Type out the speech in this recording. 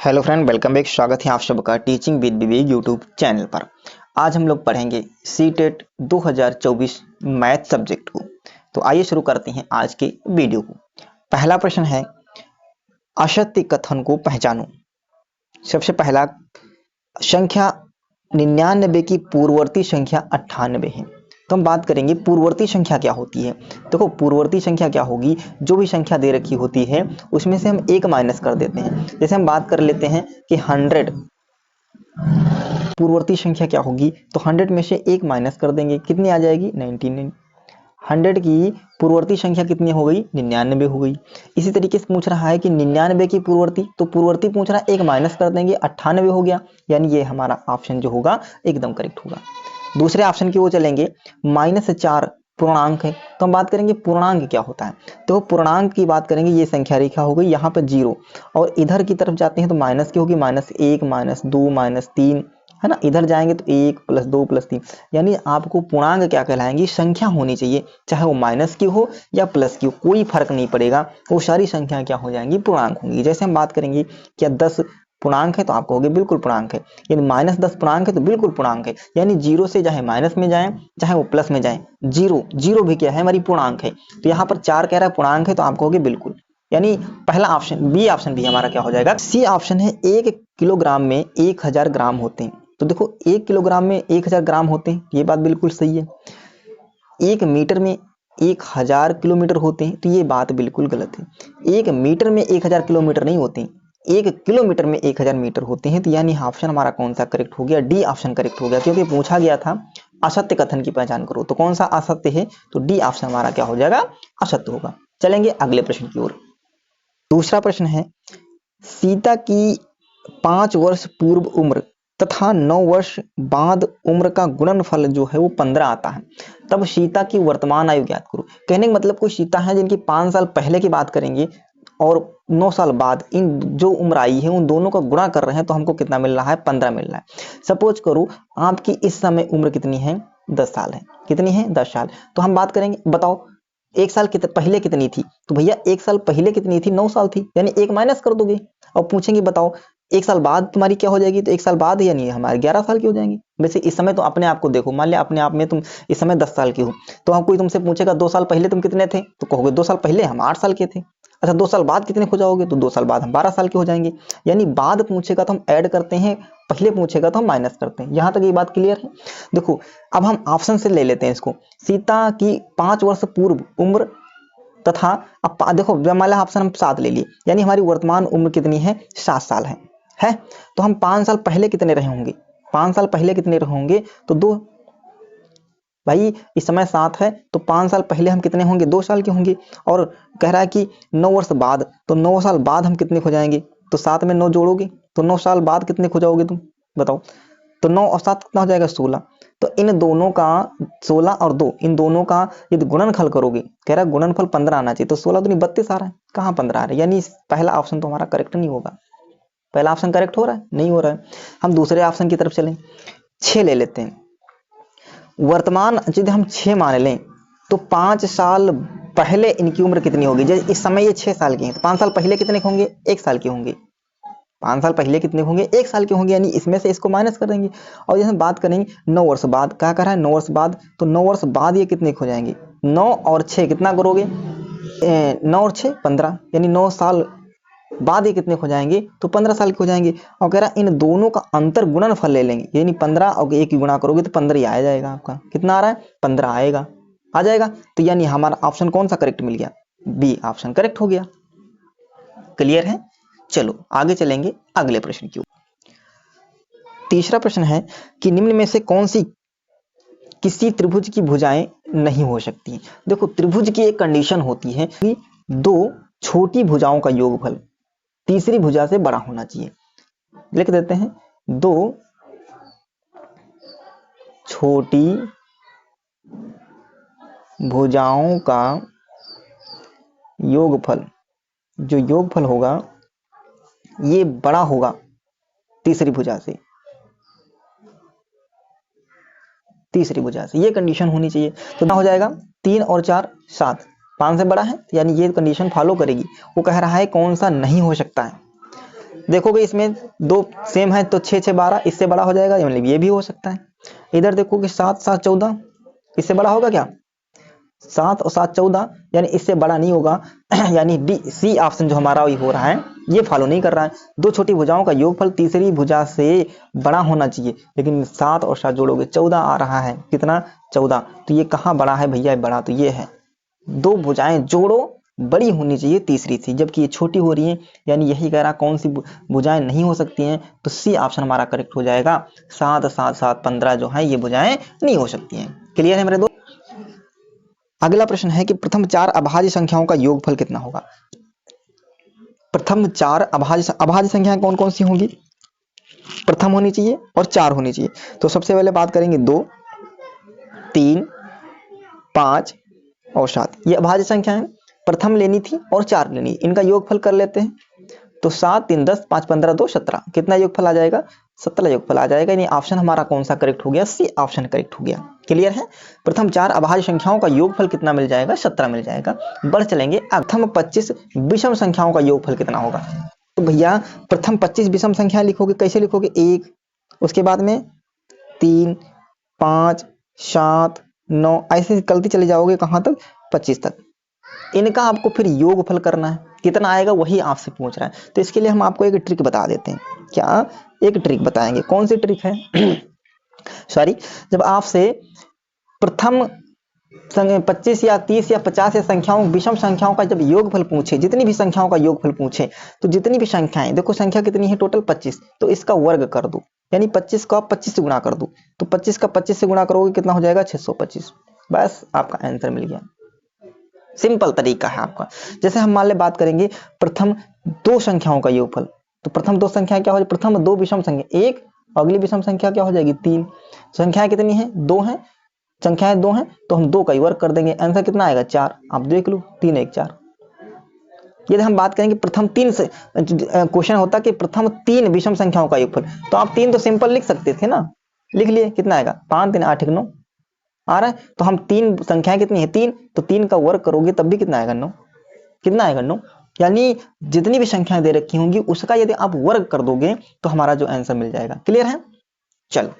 Hello friend, welcome back. स्वागत है आप सबका teaching with Vivek YouTube channel पर। आज हम लोग पढ़ेंगे सीटेट 2024 मैथ सब्जेक्ट को। तो आइए शुरू करते हैं आज के वीडियो को। पहला प्रश्न है, असत्य कथन को पहचानो। सबसे पहला, संख्या 99 की पूर्ववर्ती संख्या 98 है। तो हम बात करेंगे पूर्ववर्ती संख्या क्या होती है। देखो, पूर्ववर्ती संख्या क्या होगी, जो भी संख्या दे रखी होती है उसमें से हम एक माइनस कर देते हैं। जैसे हम बात कर लेते हैं कि 100 पूर्ववर्ती संख्या क्या होगी, तो 100 में से एक माइनस कर देंगे, कितनी आ जाएगी 99। 100 की पूर्ववर्ती संख्या कितनी हो गई, 99 हो गई। इसी तरीके से पूछ रहा है कि 99 की पूर्ववर्ती, तो पूर्ववर्ती पूछ रहा है, एक माइनस कर देंगे, 98 हो गया। यानी ये हमारा ऑप्शन जो होगा एकदम करेक्ट होगा। दूसरे ऑप्शन की ओर चलेंगे, -4 पूर्णांक है। तो हम बात करेंगे पूर्णांक क्या होता है। तो पूर्णांक की बात करेंगे, ये संख्या रेखा हो गई, यहाँ पर 0 और इधर की तरफ जाते हैं तो माइनस की होगी, -1 -2 -3 है ना। इधर जाएंगे तो 1 + 2 + 3। यानी आपको पूर्णांक क्या कहलाएंगी, संख्या होनी चाहिए, चाहे वो माइनस की हो या प्लस की हो, कोई फर्क नहीं पड़ेगा, वो सारी संख्या क्या हो जाएंगी, पूर्णांक होंगी। जैसे हम बात करेंगे क्या 10 पूर्णांक है, तो आप कहोगे बिल्कुल पूर्णांक है। यानी -10 पूर्णांक है तो बिल्कुल पूर्णांक है। यानी 0 से चाहे माइनस में जाए चाहे वो प्लस में जाए, 0 भी क्या है, हमारी पूर्णांक है। तो यहाँ पर 4 कह रहा है पूर्णांक है, तो आप कहोगे बिल्कुल। यानी पहला ऑप्शन, बी ऑप्शन भी हमारा क्या हो जाएगा। सी ऑप्शन है, 1 किलोग्राम में 1000 ग्राम होते हैं। तो देखो, 1 किलोग्राम में 1000 ग्राम होते हैं, ये बात बिल्कुल सही है। 1 मीटर में 1000 किलोमीटर होते हैं, तो ये बात बिल्कुल गलत है। 1 मीटर में 1000 किलोमीटर नहीं होते हैं, 1 किलोमीटर में 1000 मीटर होते हैं। तो यानी ऑप्शन हमारा कौन सा करेक्ट हो गया, डी ऑप्शन करेक्ट हो गया। क्योंकि पूछा गया था असत्य कथन की पहचान करो, तो कौन सा असत्य है, तो डी ऑप्शन हमारा क्या हो जाएगा, असत्य होगा। चलेंगे अगले प्रश्न की ओर। दूसरा प्रश्न है, सीता की 5 वर्ष पूर्व उम्र तथा 9 वर्ष बाद उम्र का गुणनफल जो है वो 15 आता है, तब सीता की वर्तमान आयु ज्ञात करो। कहने का मतलब, कोई सीता है जिनकी 5 साल पहले की बात करेंगे और 9 साल बाद इन जो उम्र आई है उन दोनों का गुणा कर रहे हैं, तो हमको कितना मिल रहा है, 15 मिल रहा है। सपोज करो आपकी इस समय उम्र कितनी है, 10 साल है। कितनी है, 10 साल। तो हम बात करेंगे, बताओ एक साल पहले कितनी थी, तो भैया 1 साल पहले कितनी थी, 9 साल थी। यानी एक माइनस कर दोगे और पूछेंगे बताओ 1 साल बाद तुम्हारी क्या हो जाएगी, तो 1 साल बाद यानी हमारे 11 साल की हो जाएंगी। वैसे इस समय तो अपने आप को देखो, मान लिया अपने आप में तुम इस समय 10 साल की हो, तो हम कोई तुमसे पूछेगा 2 साल पहले तुम कितने थे, तो कहोगे 2 साल पहले हम 8 साल के थे। अच्छा, 2 साल बाद कितने हो जाओगे, तो 2 साल बाद हम 12 साल के हो जाएंगे। यानी बाद पूछेगा तो हम ऐड करते हैं, पहले पूछेगा तो हम माइनस करते हैं। यहाँ तक ये बात क्लियर है। देखो, अब हम ऑप्शन से ले लेते हैं इसको। सीता की 5 वर्ष पूर्व उम्र तथा, अब देखो मान ऑप्शन हम 7 ले लिए, यानी हमारी वर्तमान उम्र कितनी है, 7 साल है। तो हम 5 साल पहले कितने रहे होंगे, 5 साल पहले कितने रहे होंगे, तो 2। भाई इस समय 7 है, तो 5 साल पहले हम कितने होंगे, 2 साल के होंगे। और कह रहा है कि 9 वर्ष बाद, तो 9 साल बाद हम कितने हो जाएंगे, तो 7 में 9 जोड़ोगे तो 9 साल बाद कितने हो जाओगे तुम बताओ। तो 9 और 7 कितना हो जाएगा, 16। तो इन दोनों का 16 और 2, इन दोनों का यदि गुणनफल करोगे, कह रहा है गुणनफल 15 आना चाहिए, तो 16 दूनी 32 आ रहा है, कहाँ 15 आ रहा है। यानी पहला ऑप्शन तो हमारा करेक्ट नहीं होगा। पहला ऑप्शन करेक्ट हो रहा है, नहीं हो रहा है। हम दूसरे ऑप्शन की तरफ चलें, 6 ले लेते हैं। वर्तमान यदि हम 6 मान लें, तो 5 साल पहले इनकी उम्र कितनी होगी। जैसे इस समय ये 6 साल के हैं, तो 5 साल पहले कितने होंगे, 1 साल के होंगे। 5 साल पहले कितने होंगे, 1 साल के होंगे। यानी इसमें से इसको माइनस कर देंगे। और जैसे बात करेंगे 9 वर्ष बाद, क्या कर रहा है, 9 वर्ष बाद, तो 9 वर्ष बाद ये कितने हो जाएंगे, 9 और 6 कितना करोगे, 9 और 6 15, यानी 9 साल बाद ये कितने हो जाएंगे, तो 15 साल के हो जाएंगे। और कह रहा है इन दोनों का अंतर गुणनफल ले लेंगे, यानी 15 और 1 की गुणा करोगे तो 15 ही आ जाएगा। आपका कितना आ रहा है, 15 आएगा, आ जाएगा। तो यानी हमारा ऑप्शन कौन सा करेक्ट मिल गया, बी ऑप्शन करेक्ट हो गया। क्लियर है। चलो आगे चलेंगे अगले प्रश्न की ओर। तीसरा प्रश्न है कि निम्न में से कौन सी किसी त्रिभुज की भुजाएं नहीं हो सकती। देखो, त्रिभुज की एक कंडीशन होती है कि 2 छोटी भुजाओं का योगफल तीसरी भुजा से बड़ा होना चाहिए। लिख देते हैं, 2 छोटी भुजाओं का योगफल, जो योगफल होगा ये बड़ा होगा तीसरी भुजा से, तीसरी भुजा से, ये कंडीशन होनी चाहिए। तो क्या हो जाएगा, 3 और 4 7, 5 से बड़ा है, यानी ये कंडीशन फॉलो करेगी। वो कह रहा है कौन सा नहीं हो सकता है, देखोगे इसमें दो सेम है तो 6 6 12 इससे बड़ा हो जाएगा, मतलब ये भी हो सकता है। इधर देखोगे 7 7 14 इससे बड़ा होगा क्या, 7 और 7 14 यानी इससे बड़ा नहीं होगा। यानी डी सी ऑप्शन जो हमारा वही हो रहा है, ये फॉलो नहीं कर रहा है। दो छोटी भुजाओं का योगफल तीसरी भुजा से बड़ा होना चाहिए, लेकिन 7 और 7 जोड़ोगे 14 आ रहा है, कितना 14, तो ये कहाँ बड़ा है भैया, बड़ा तो ये है। दो भुजाएं जोड़ो बड़ी होनी चाहिए तीसरी थी, जबकि ये छोटी हो रही है, यानी यही कह रहा कौन सी भुजाएं नहीं हो सकती हैं, तो सी ऑप्शन हमारा करेक्ट हो जाएगा। 7 7 7 15 जो है ये भुजाएं नहीं हो सकती हैं। क्लियर है मेरे दोस्त। अगला प्रश्न है कि प्रथम 4 अभाज्य संख्याओं का योगफल कितना होगा। प्रथम 4 अभाज्य संख्याएं कौन कौन सी होंगी, प्रथम होनी चाहिए और 4 होनी चाहिए। तो सबसे पहले बात करेंगे 2 3 5 और 7, ये अभाज्य संख्या है, प्रथम लेनी थी और 4 लेनी, इनका योगफल कर लेते हैं। तो 7 3 10 5 15 2 17, कितना योगफल आ जाएगा, 17 योगफल आ जाएगा। यानी ऑप्शन हमारा कौन सा करेक्ट हो गया, सी ऑप्शन करेक्ट हो गया। क्लियर है। प्रथम 4 अभाज्य संख्याओं का योगफल कितना मिल जाएगा, 17 मिल जाएगा। बढ़ चलेंगे, प्रथम 25 विषम संख्याओं का योगफल कितना होगा। तो भैया प्रथम 25 विषम संख्या लिखोगे, कैसे लिखोगे, 1 उसके बाद में 3 5 7 9, ऐसे गलती चले जाओगे कहां तक, 25 तक। इनका आपको फिर योगफल करना है, कितना आएगा वही आपसे पूछ रहा है। तो इसके लिए हम आपको एक ट्रिक बता देते हैं। क्या, एक ट्रिक बताएंगे, कौन सी ट्रिक है। सॉरी, जब आपसे प्रथम 25 या 30 या 50 या संख्याओं विषम संख्याओं का जब योगफल पूछे, जितनी भी संख्याओं का योगफल पूछे, तो जितनी भी संख्याएं, देखो संख्या कितनी है टोटल 25, तो इसका वर्ग कर दो, यानी 25 का 25 से गुणा कर दो। तो 25 का 25 से गुणा करोगे कितना हो जाएगा, 625। बस आपका आंसर मिल गया। सिंपल तरीका है आपका। जैसे हम मान ले बात करेंगे प्रथम 2 संख्याओं का योगफल, तो प्रथम 2 संख्या क्या हो जाएगी, प्रथम 2 विषम संख्या 1, अगली विषम संख्या क्या हो जाएगी 3। संख्याएं कितनी है, 2 है, संख्याएं 2 हैं, तो हम 2 का ही वर्ग कर देंगे, आंसर कितना आएगा 4। आप देख लो 3 1 4। यदि हम बात करेंगे प्रथम 3 से, क्वेश्चन होता कि प्रथम 3 विषम संख्याओं का योगफल, तो आप 3 तो सिंपल लिख सकते थे ना, लिख लिए, कितना आएगा 5 3 8 9 आ रहा है। तो हम 3 संख्याएं कितनी है 3, तो 3 का वर्ग करोगे तब भी कितना आएगा 9, कितना आएगा 9। यानी जितनी भी संख्याएं दे रखी होंगी उसका यदि आप वर्ग कर दोगे तो हमारा जो आंसर मिल जाएगा। क्लियर है। चलो